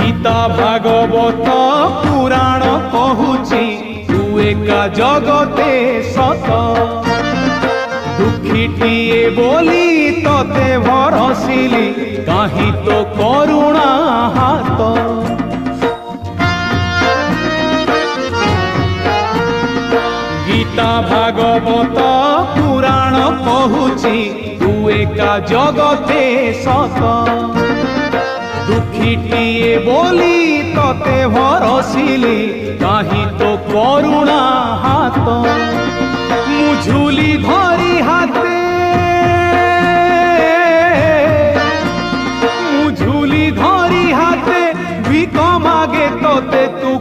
गीता भागवत पुराण कहूची तू एका जगते सत दुखीटिए बोली तते भरसिली काहि तो करुणा हाथ गीता भागवत पुराण कहूची तू एका जगते सत दुखीटिए बोली तते भरसिली काहि तो करुणा हाथ मुझुली धरी हाथे मुझुली धरी हाथे भिक मागे तते तू